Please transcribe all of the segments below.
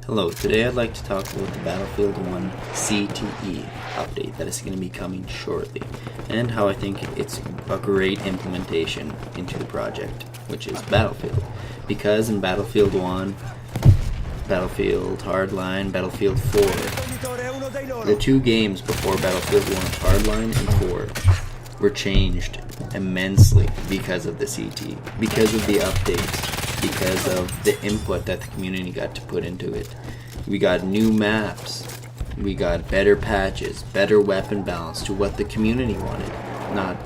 Hello, today I'd like to talk about the Battlefield 1 CTE update that is going to be coming shortly, and how I think it's a great implementation into the project, which is Battlefield. Because in Battlefield 1, Battlefield Hardline, Battlefield 4, the two games before Battlefield 1, Hardline and 4, were changed immensely because of the CTE, because of the updates, because of the input that the community got to put into it. We got new maps, we got better patches, better weapon balance to what the community wanted, not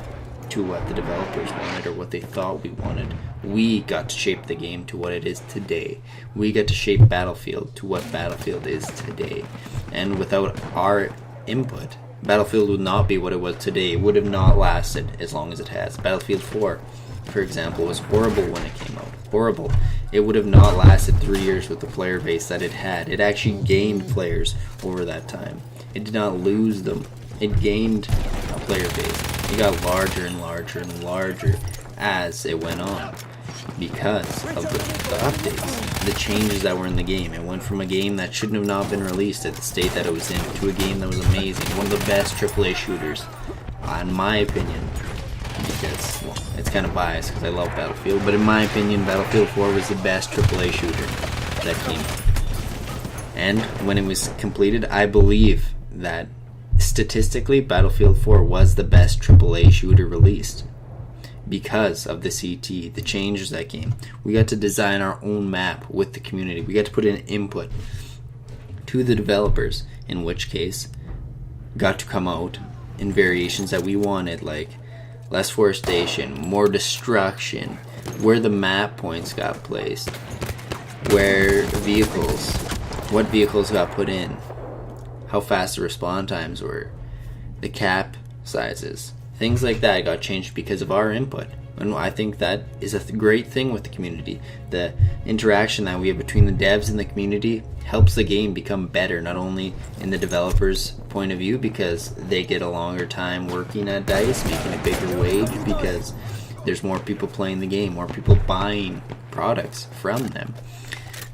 to what the developers wanted or what they thought we wanted. We got to shape the game to what it is today. We got to shape Battlefield to what Battlefield is today. And without our input, Battlefield would not be what it was today. It would have not lasted as long as it has. Battlefield 4, for example, was horrible when it came out. Horrible. It would have not lasted 3 years with the player base that it had. It actually gained players over that time. It did not lose them. It gained a player base. It got larger and larger and larger as it went on because of the updates, the changes that were in the game. It went from a game that shouldn't have not been released at the state that it was in to a game that was amazing. One of the best AAA shooters, in my opinion. Because, well, it's kind of biased because I love Battlefield, but in my opinion, Battlefield 4 was the best AAA shooter that came out. And when it was completed, I believe that statistically, Battlefield 4 was the best AAA shooter released because of the CTE, the changes that came. We got to design our own map with the community. We got to put in input to the developers, in which case, got to come out in variations that we wanted, like less forestation, more destruction, where the map points got placed, what vehicles got put in, how fast the respawn times were, the cap sizes, things like that got changed because of our input. And I think that is a great thing with the community. The interaction that we have between the devs and the community helps the game become better, not only in the developers' point of view because they get a longer time working at DICE, making a bigger wage because there's more people playing the game, more people buying products from them,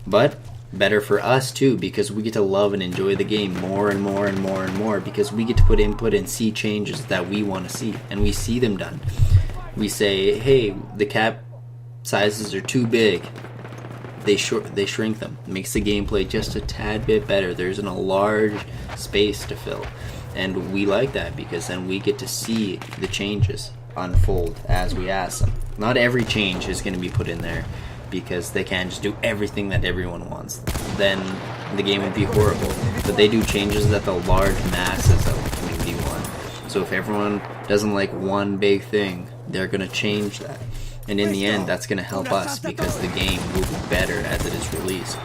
but better for us too because we get to love and enjoy the game more and more and more and more because we get to put input and see changes that we want to see, and we see them done. We say, hey, the cap sizes are too big. They shrink them. It makes the gameplay just a tad bit better. There's a large space to fill. And we like that because then we get to see the changes unfold as we ask them. Not every change is going to be put in there because they can't just do everything that everyone wants. Then the game would be horrible. But they do changes that the large masses of the community want. So if everyone doesn't like one big thing, they're going to change that. And in the end, that's going to help us because the game will be better as it is released.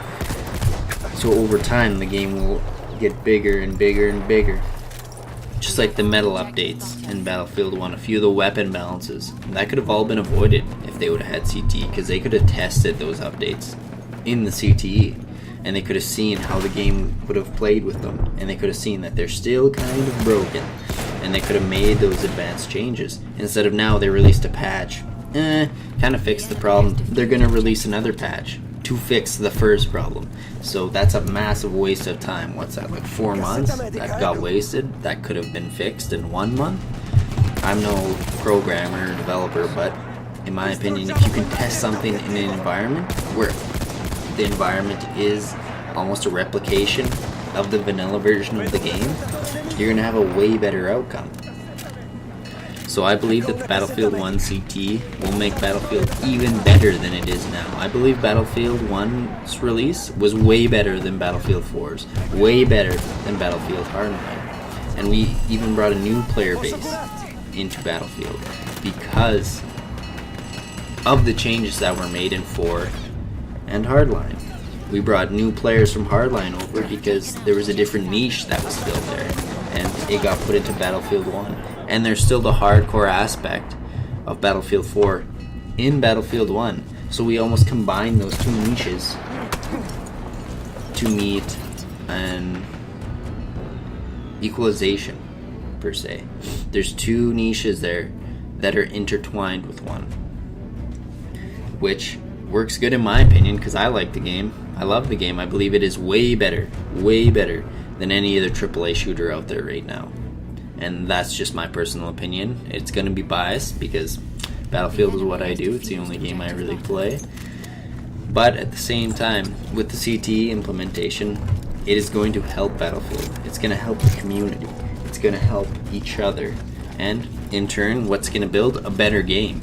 So over time, the game will get bigger and bigger and bigger. Just like the metal updates in Battlefield 1, a few of the weapon balances. That could have all been avoided if they would have had CTE because they could have tested those updates in the CTE. And they could have seen how the game would have played with them. And they could have seen that they're still kind of broken. And they could have made those advanced changes. Instead of now they released a patch. Kind of fixed the problem. They're going to release another patch to fix the first problem. So that's a massive waste of time. What's that, like 4 months? That got wasted. That could have been fixed in 1 month. I'm no programmer or developer, but in my opinion, if you can test something in an environment where the environment is almost a replication of the vanilla version of the game, you're going to have a way better outcome. So I believe that the Battlefield 1 CT will make Battlefield even better than it is now. I believe Battlefield 1's release was way better than Battlefield 4's, way better than Battlefield Hardline. And we even brought a new player base into Battlefield because of the changes that were made in 4 and Hardline. We brought new players from Hardline over because there was a different niche that was filled there, and it got put into Battlefield 1. And there's still the hardcore aspect of Battlefield 4 in Battlefield 1. So we almost combined those two niches to meet an equalization, per se. There's two niches there that are intertwined with one, which works good in my opinion because I like the game. I love the game. I believe it is way better than any other AAA shooter out there right now. And that's just my personal opinion. It's going to be biased because Battlefield is what I do. It's the only game I really play. But at the same time, with the CTE implementation, it is going to help Battlefield. It's going to help the community. It's going to help each other. And in turn, what's going to build? A better game.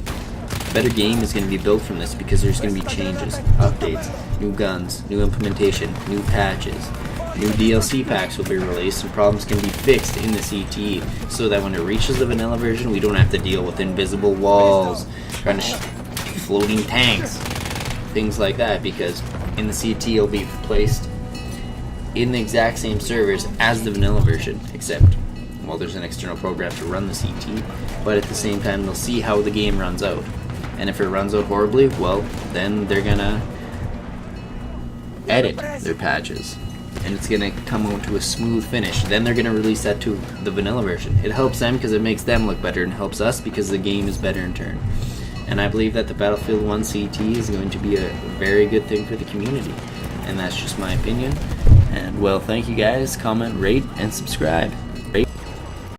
A better game is going to be built from this because there's going to be changes, updates, new guns, new implementation, new patches. New DLC packs will be released and problems can be fixed in the CTE so that when it reaches the vanilla version, we don't have to deal with invisible walls, trying to floating tanks, things like that, because in the CTE it'll be placed in the exact same servers as the vanilla version, except, well, there's an external program to run the CTE, but at the same time they'll see how the game runs out. And if it runs out horribly, well, then they're gonna edit their patches. And it's going to come out to a smooth finish. Then they're going to release that to the vanilla version. It helps them because it makes them look better, and helps us because the game is better in turn. And I believe that the Battlefield 1 CT is going to be a very good thing for the community. And that's just my opinion. And well, thank you guys. Comment, rate, and subscribe.